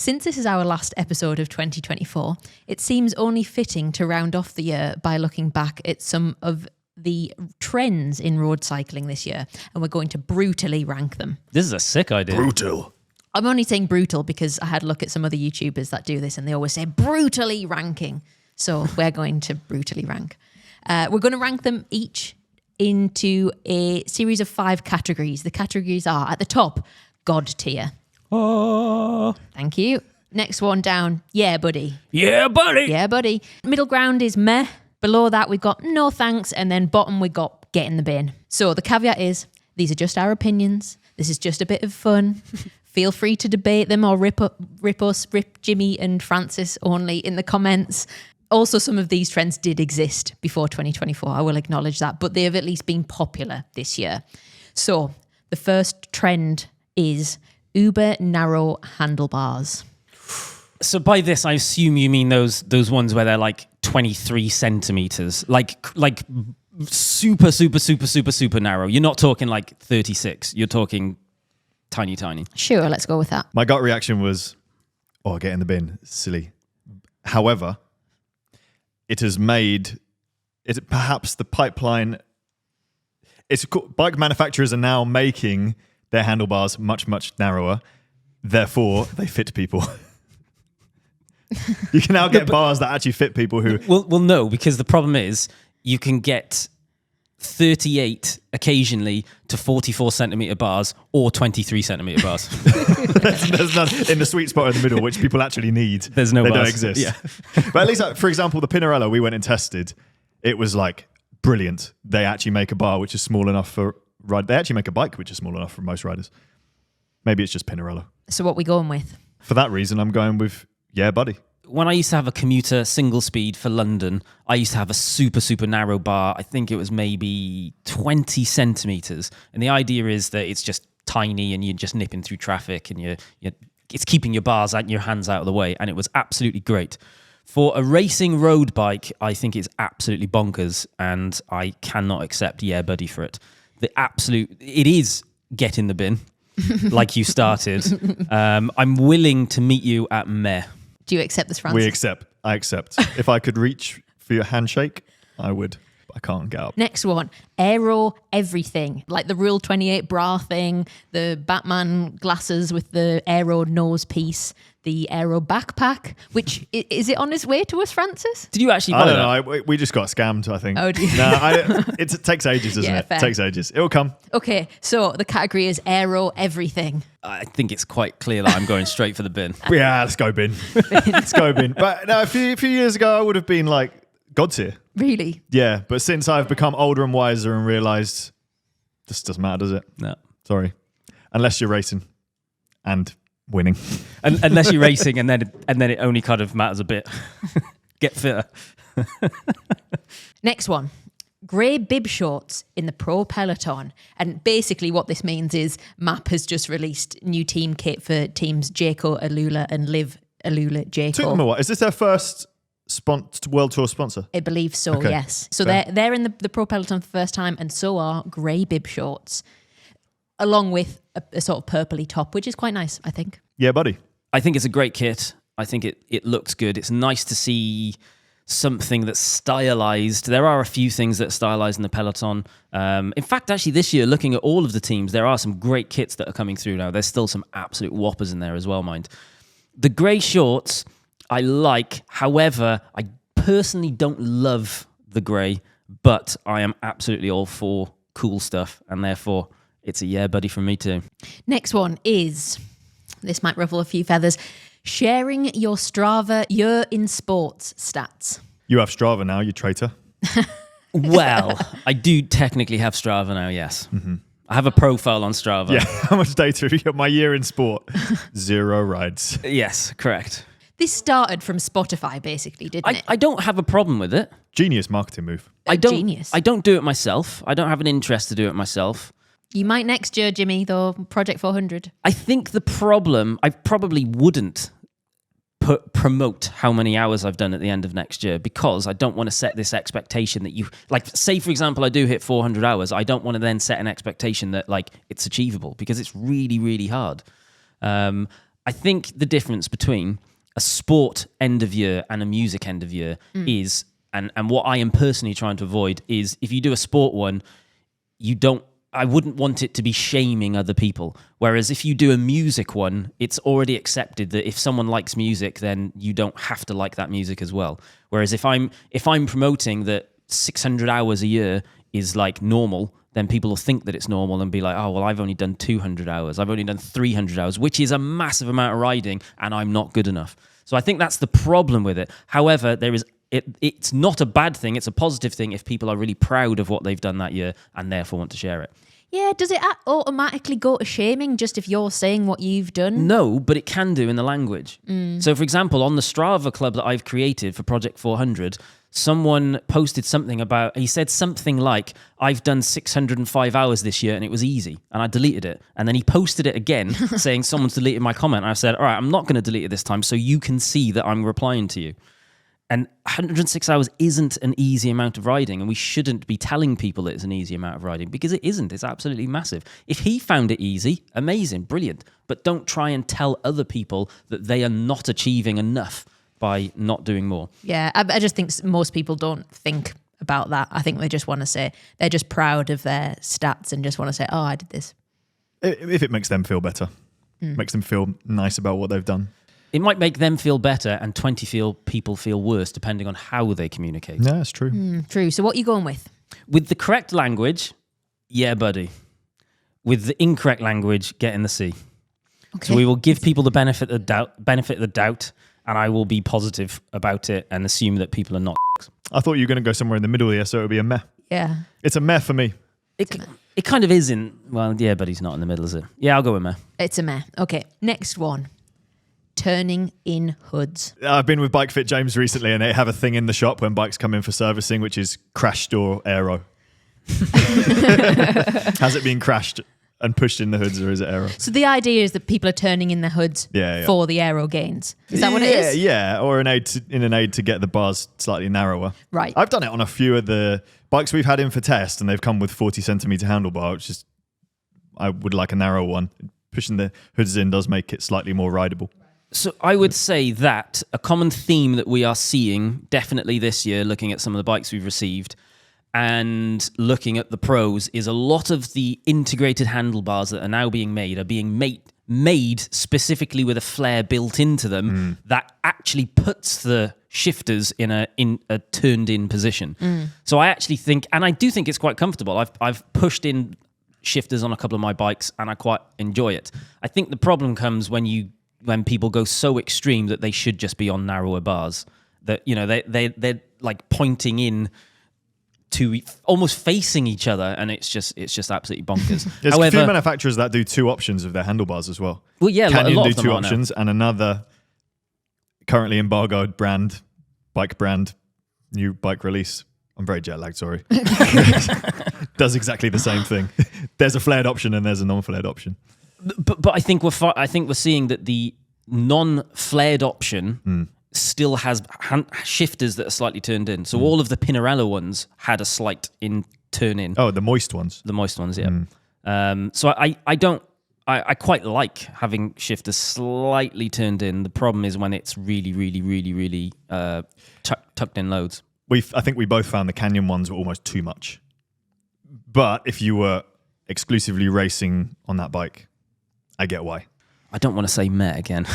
Since this is our last episode of 2024, it seems only fitting to round off the year by looking back at some of the trends in road cycling this year, and we're going to brutally rank them. This is a sick idea. Brutal. I'm only saying brutal because I had a look at some other YouTubers that do this and they always say brutally ranking. So we're going to brutally rank. We're going to rank them each into a series of 5 categories. The categories are at the top, God tier. Oh. Thank you. Next one down, yeah, buddy. Yeah, buddy. Yeah, buddy. Middle ground is meh. Below that, we've got no thanks. And then bottom, we've got get in the bin. So the caveat is, these are just our opinions. This is just a bit of fun. Feel free to debate them or rip Jimmy and Francis only in the comments. Also, some of these trends did exist before 2024. I will acknowledge that. But they have at least been popular this year. So the first trend is uber narrow handlebars. So by this, I assume you mean those ones where they're like 23 centimeters, like super narrow. You're not talking like 36. You're talking tiny. Sure, let's go with that. My gut reaction was, oh, get in the bin. Silly. However, it has made it perhaps the pipeline. Bike manufacturers are now making their handlebars much narrower. Therefore, they fit people. You can now get bars that actually fit people who... Well, no, because the problem is you can get 38 occasionally to 44 centimeter bars or 23 centimeter bars. There's none in the sweet spot in the middle, which people actually need. There's no They bars. don't exist. Yeah. But at least, for example, the Pinarello we went and tested, it was like brilliant. They actually make a bar which is small enough for ride. They actually make a bike which is small enough for most riders. Maybe it's just Pinarello. So what we going with? For that reason, I'm going with yeah, buddy. When I used to have a commuter single speed for London, I used to have a super narrow bar. I think it was maybe 20 centimeters. And the idea is that it's just tiny and you're just nipping through traffic and it's keeping your bars and your hands out of the way. And it was absolutely great. For a racing road bike, I think it's absolutely bonkers and I cannot accept yeah, buddy for it. It is get in the bin, like you started. I'm willing to meet you at meh. Do you accept this, Francis? I accept. If I could reach for your handshake, I would. I can't get up. Next one, aero everything. Like the Rule 28 bra thing, the Batman glasses with the aero nose piece, the aero backpack, which, is it on its way to us, Francis? Did you actually buy I that? don't know. We just got scammed, I think. Oh, do you? No, it takes ages, doesn't it? Fair. It takes ages. It'll come. Okay, so the category is aero everything. I think it's quite clear that I'm going straight for the bin. Yeah, let's go bin. Let's go bin. But no, a few years ago, I would have been like, God tier. Really? Yeah, but since I've become older and wiser and realised this doesn't matter, does it? No. Sorry. Unless you're racing and winning. Unless you're racing and then it only kind of matters a bit. Get fitter. Next one. Grey bib shorts in the pro peloton. And basically what this means is MAP has just released new team kit for teams Jayco Alula and Liv Alula Jayco. Took them a while. Is this their first World Tour sponsor? I believe so, Okay. yes. So Fair. they're in the pro peloton for the first time, and so are grey bib shorts, along with a sort of purpley top, which is quite nice, I think. Yeah, buddy. I think it's a great kit. I think it looks good. It's nice to see something that's stylized. There are a few things that are stylized in the peloton. In fact, actually this year, looking at all of the teams, there are some great kits that are coming through now. There's still some absolute whoppers in there as well, mind. The grey shorts I like. However, I personally don't love the grey, but I am absolutely all for cool stuff, and therefore it's a yeah, buddy from me too. Next one is, this might ruffle a few feathers, sharing your Strava year in sports stats. You have Strava now, you traitor. Well, I do technically have Strava now, yes. Mm-hmm. I have a profile on Strava. Yeah, how much data have you got? My year in sport? 0 rides. Yes, correct. This started from Spotify, basically, didn't it? I don't have a problem with it. Genius marketing move. Genius. I don't do it myself. I don't have an interest to do it myself. You might next year, Jimmy, though, Project 400. I think the problem, I probably wouldn't promote how many hours I've done at the end of next year, because I don't want to set this expectation that you, like, say, for example, I do hit 400 hours. I don't want to then set an expectation that, like, it's achievable, because it's really, really hard. I think the difference between a sport end of year and a music end of year is, and what I am personally trying to avoid is, if you do a sport one, I wouldn't want it to be shaming other people. Whereas if you do a music one, it's already accepted that if someone likes music, then you don't have to like that music as well. Whereas if I'm promoting that 600 hours a year is like normal, then people will think that it's normal and be like, oh, well, I've only done 200 hours. I've only done 300 hours, which is a massive amount of riding, and I'm not good enough. So I think that's the problem with it. However, it's not a bad thing. It's a positive thing if people are really proud of what they've done that year and therefore want to share it. Yeah, does it automatically go to shaming just if you're saying what you've done? No, but it can do in the language. So, for example, on the Strava club that I've created for Project 400, someone posted something about, he said something like, I've done 605 hours this year and it was easy. And I deleted it. And then he posted it again saying someone's deleted my comment. And I said, all right, I'm not going to delete it this time so you can see that I'm replying to you. And 106 hours isn't an easy amount of riding, and we shouldn't be telling people it's an easy amount of riding, because it isn't. It's absolutely massive. If he found it easy, amazing, brilliant. But don't try and tell other people that they are not achieving enough by not doing more. Yeah, I just think most people don't think about that. I think they just want to say, they're just proud of their stats and just want to say, oh, I did this. If it makes them feel better, makes them feel nice about what they've done. It might make them feel better and 20 people feel worse, depending on how they communicate. Yeah, that's true. True. So what are you going with? With the correct language, yeah, buddy. With the incorrect language, get in the sea. Okay. So we will give people the benefit of the doubt, and I will be positive about it and assume that people are not. I thought you were going to go somewhere in the middle here, so it would be a meh. Yeah. It's a meh for me. It kind of is in, well, yeah, but he's not in the middle, is it? Yeah, I'll go with meh. It's a meh. Okay, next one. Turning in hoods. I've been with Bike Fit James recently, and they have a thing in the shop when bikes come in for servicing, which is crashed or aero. Has it been crashed and pushed in the hoods, or is it aero? So the idea is that people are turning in their hoods for the aero gains. Is that what it is? Yeah, or an aid to get the bars slightly narrower. Right. I've done it on a few of the bikes we've had in for test, and they've come with 40 centimetre handlebar, which is, I would like a narrow one. Pushing the hoods in does make it slightly more rideable. So I would say that a common theme that we are seeing definitely this year, looking at some of the bikes we've received and looking at the pros, is a lot of the integrated handlebars that are now being made are being made specifically with a flare built into them that actually puts the shifters in a turned in position. So I actually think, and I do think it's quite comfortable. I've pushed in shifters on a couple of my bikes and I quite enjoy it. I think the problem comes when people go so extreme that they should just be on narrower bars, that, you know, they're like pointing in to almost facing each other, and it's just absolutely bonkers. There's a few manufacturers that do two options of their handlebars as well. Well, yeah, Canyon a lot do of them two are options, now. and another currently embargoed bike brand, new bike release. I'm very jet lagged, sorry. Does exactly the same thing. There's a flared option and there's a non-flared option. But I think we're seeing that the non-flared option still has shifters that are slightly turned in. So all of the Pinarello ones had a slight turn in. Oh, the moist ones. The moist ones, yeah. So I quite like having shifters slightly turned in. The problem is when it's really, really, really, really tucked in loads. I think we both found the Canyon ones were almost too much. But if you were exclusively racing on that bike, I get why. I don't want to say meh again.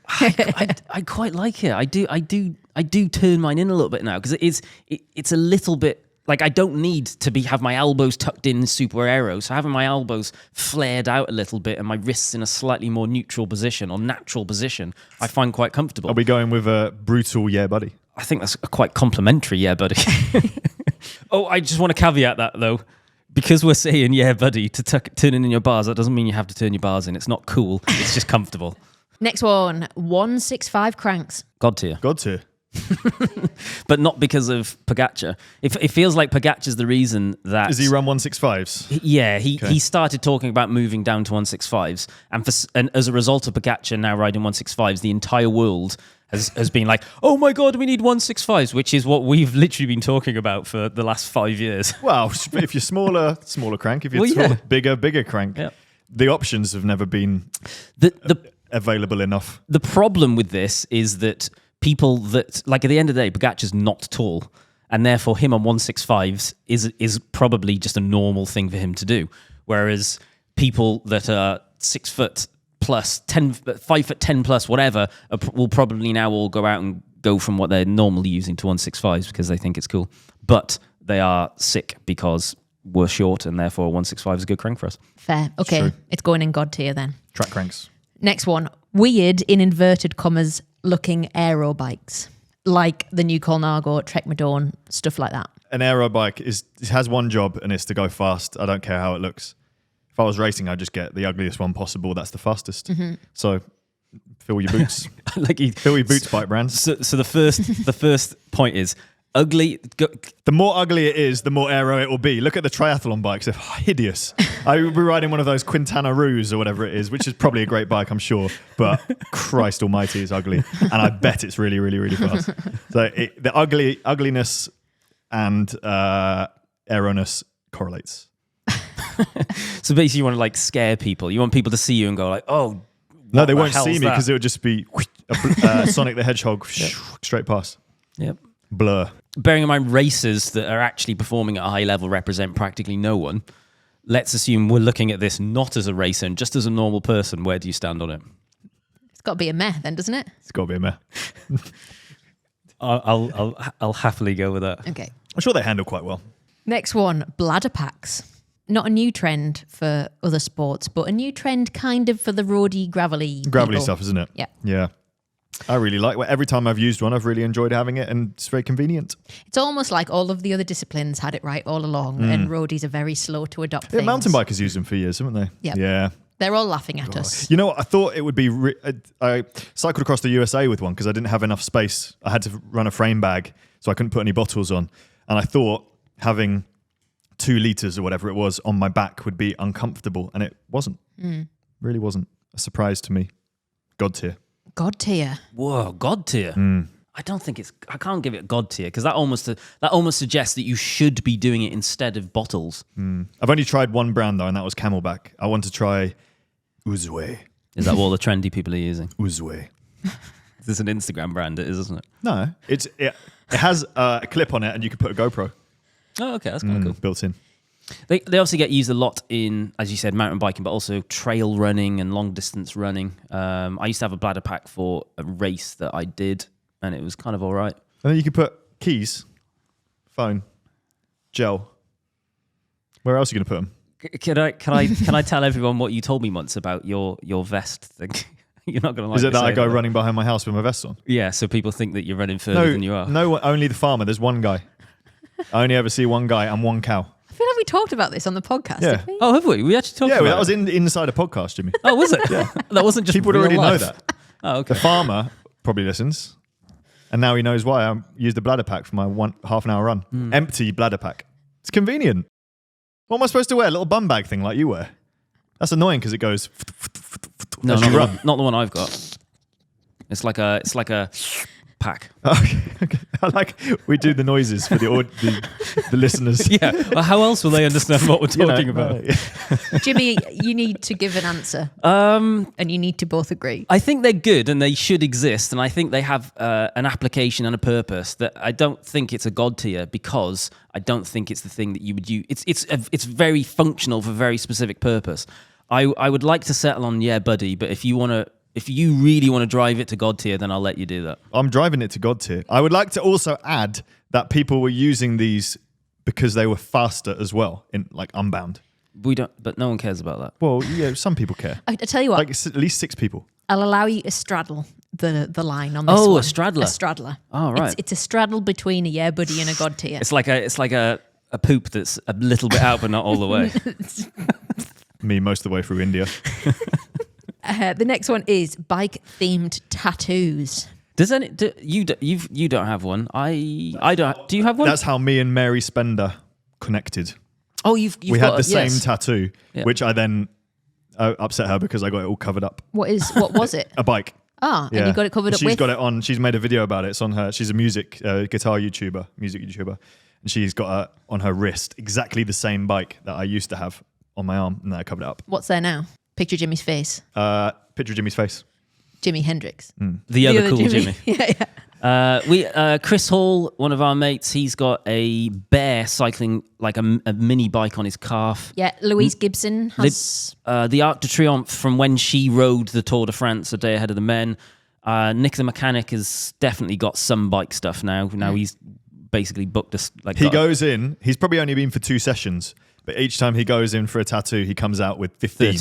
I quite like it. I do turn mine in a little bit now, because it's a little bit like, I don't need to have my elbows tucked in super aero. So having my elbows flared out a little bit and my wrists in a slightly more neutral position or natural position, I find quite comfortable. Are we going with a brutal yeah, buddy? I think that's a quite complimentary yeah, buddy. Oh, I just want to caveat that though. Because we're saying, yeah, buddy, to turn in your bars, that doesn't mean you have to turn your bars in. It's not cool. It's just comfortable. Next one, 165 cranks. God tier. God tier. But not because of Pogacar. It feels like Pogacar's the reason that... Does he run 165s? Yeah, he started talking about moving down to 165s. And as a result of Pogacar now riding 165s, the entire world has been like, oh my God, we need 165s, which is what we've literally been talking about for the last 5 years. Well, if you're smaller crank. If you're bigger crank. Yeah. The options have never been available enough. The problem with this is that people that, like, at the end of the day, Pogacar's not tall, and therefore him on 165s is probably just a normal thing for him to do. Whereas people that are 6 foot plus, 5 foot 10 plus, whatever, will probably now all go out and go from what they're normally using to 165s because they think it's cool. But they are sick because we're short, and therefore 165 is a good crank for us. Fair. Okay, True. it's going in God tier then. Track cranks. Next one, weird in inverted commas looking aero bikes, like the new Colnago, Trek Madone, stuff like that. An aero bike has one job, and it's to go fast. I don't care how it looks. If I was racing, I'd just get the ugliest one possible. That's the fastest. So fill your boots. Fill your boots, bike brands. So the first point is ugly. The more ugly it is, the more aero it will be. Look at the triathlon bikes; they're hideous. I would be riding one of those Quintana Roos or whatever it is, which is probably a great bike, I'm sure. But Christ Almighty, it's ugly, and I bet it's really, really, really fast. So the ugliness and aeroness correlates. So basically, you want to like scare people. You want people to see you and go like, "Oh, no, they won't hell's see me that?" because it would just be Sonic the Hedgehog straight past. Yep. Blur. Bearing in mind, racers that are actually performing at a high level represent practically no one. Let's assume we're looking at this not as a racer and just as a normal person. Where do you stand on it? It's got to be a meh then, doesn't it? It's got to be a meh. I'll happily go with that. Okay. I'm sure they handle quite well. Next one, bladder packs. Not a new trend for other sports, but a new trend kind of for the roady, gravelly people. Stuff, isn't it? Yeah. Yeah. I really like it. Every time I've used one, I've really enjoyed having it, and it's very convenient. It's almost like all of the other disciplines had it right all along, and roadies are very slow to adopt things. Mountain bikers used them for years, haven't they? Yep. Yeah. They're all laughing at us. You know what? I thought it would be... I cycled across the USA with one because I didn't have enough space. I had to run a frame bag, so I couldn't put any bottles on. And I thought having 2 litres or whatever it was on my back would be uncomfortable, and it wasn't. Really wasn't. A surprise to me. God tier. God tier. Whoa, God tier. I don't think I can't give it God tier because that almost suggests that you should be doing it instead of bottles. I've only tried one brand though, and that was Camelback. I want to try Uzwe. Is that what all the trendy people are using? Uzwe. This is an Instagram brand, it is, isn't it? No, it has a clip on it, and you can put a GoPro Oh, okay, that's kind of cool. built in. They obviously get used a lot in, as you said, mountain biking, but also trail running and long distance running. I used to have a bladder pack for a race that I did, and it was kind of all right. And then you could put keys, phone, gel. Where else are you going to put them? Can I tell everyone what you told me once about your vest thing? You're not going to like. Is it that I go that. running behind my house with my vest on? Yeah, so people think that you're running further than you are. No, only the farmer. There's one guy. I only ever see one guy and one cow. I feel like we talked about this on the podcast, Yeah. did we? Oh, have we? We actually talked about that was it. inside a podcast, Jimmy. Oh, was it? Yeah. That wasn't just People would real already know life. that. Oh, okay. The farmer probably listens, and now he knows why I used the bladder pack for my half an hour run. Empty bladder pack. It's convenient. What am I supposed to wear? A little bum bag thing like you wear? That's annoying because it goes. No, as not you the, run. one, not the one I've got. It's like a pack. Okay. I like we do the noises for the listeners. Yeah. Well, how else will they understand what we're talking about? Jimmy, you need to give an answer. And you need to both agree. I think they're good and they should exist, and I think they have an application and a purpose. That I don't think it's a God tier because I don't think it's the thing that you would use. It's very functional for a very specific purpose. I would like to settle on buddy, but if you really want to drive it to God tier, then I'll let you do that. I'm driving it to God tier. I would like to also add that people were using these because they were faster as well, in like Unbound. We don't, but no one cares about that. Well, yeah, some people care. I tell you what, Like at least 6 people. I'll allow you to straddle the line on this Oh, one. a straddler. A straddler. Oh, right. It's a straddle between a buddy and a God tier. It's like a poop that's a little bit out, but not all the way. Me most of the way through India. The next one is bike-themed tattoos. You don't have one? I don't. Do you have one? That's how me and Mary Spender connected. Oh, you've We got had the same yes. tattoo, Yeah. which I then upset her because I got it all covered up. What was it? A bike. And you got it covered up She's with? got it on. She's made a video about it. It's on her. She's a music guitar YouTuber, and she's got it on her wrist. Exactly the same bike that I used to have on my arm, and then I covered it up. What's there now? Picture Jimmy's face. Picture of Jimmy's face. Jimi Hendrix. The other cool Jimmy. Yeah. Chris Hall, one of our mates, he's got a bear cycling like a mini bike on his calf. Yeah, Louise Gibson has... The Arc de Triomphe from when she rode the Tour de France a day ahead of the men. Nick the mechanic has definitely got some bike stuff now. Now he's basically booked us. Like he goes in. He's probably only been for 2 sessions, but each time he goes in for a tattoo, he comes out with 15.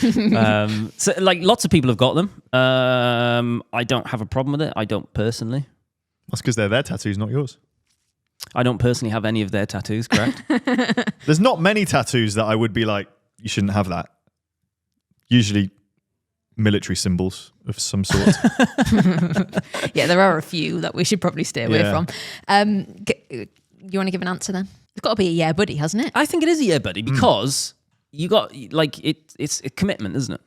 30, so like lots of people have got them. I don't have a problem with it. I don't personally. That's because they're their tattoos, not yours. I don't personally have any of their tattoos, correct? There's not many tattoos that I would be like, you shouldn't have that. Usually military symbols of some sort. Yeah, there are a few that we should probably stay away from. You want to give an answer then? It's got to be a yeah buddy, hasn't it? I think it is a yeah buddy because you got like it's a commitment, isn't it?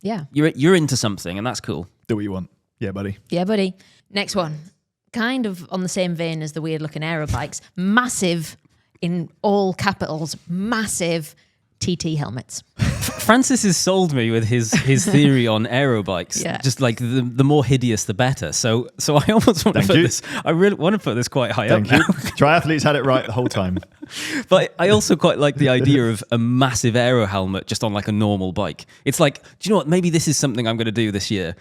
Yeah. You're into something and that's cool. Do what you want. Yeah, buddy. Yeah, buddy. Next one. Kind of on the same vein as the weird looking aero bikes. Massive, in all capitals, massive TT helmets. Francis has sold me with his theory on aero bikes. Yeah. Just like the more hideous, the better. So I almost want to put this. I really want to put this quite high up now. Triathletes had it right the whole time. But I also quite like the idea of a massive aero helmet just on like a normal bike. It's like, do you know what? Maybe this is something I'm going to do this year.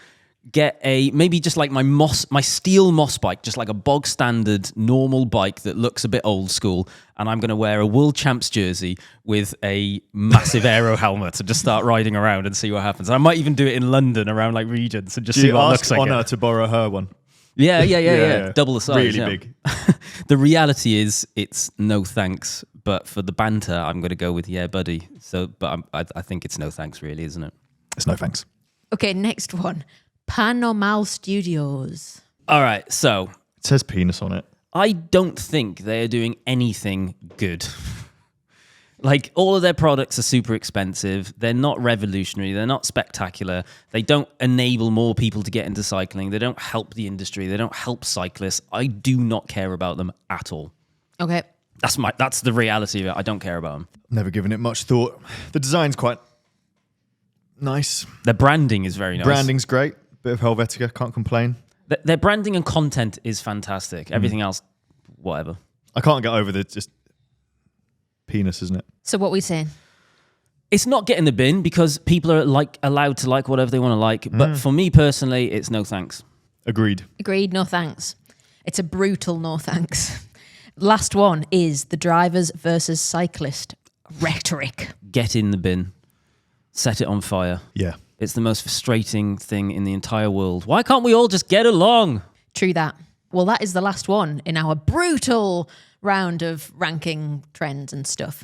Get maybe just like my steel Moss bike, just like a bog standard normal bike that looks a bit old school, and I'm going to wear a World Champs jersey with a massive aero helmet and just start riding around and see what happens. And I might even do it in London around like regions and just see what it looks like. Honor to borrow her one. Yeah. Double the size. Really big. The reality is it's no thanks, but for the banter, I'm going to go with yeah, buddy. So, but I think it's no thanks, really, isn't it? It's no thanks. Okay, next one. Paranormal Studios. All right, so it says penis on it. I don't think they are doing anything good. Like, all of their products are super expensive. They're not revolutionary. They're not spectacular. They don't enable more people to get into cycling. They don't help the industry. They don't help cyclists. I do not care about them at all. Okay. That's the reality of it. I don't care about them. Never given it much thought. The design's quite nice. Their branding is very nice. Branding's great. Bit of Helvetica, can't complain. Their branding and content is fantastic. Everything else, whatever. I can't get over the just penis, isn't it? So what are we saying? It's not getting the bin because people are like allowed to like whatever they want to like. But for me personally, it's no thanks. Agreed. Agreed, no thanks. It's a brutal no thanks. Last one is the drivers versus cyclist rhetoric. Get in the bin. Set it on fire. Yeah. It's the most frustrating thing in the entire world. Why can't we all just get along? True that. Well, that is the last one in our brutal round of ranking trends and stuff.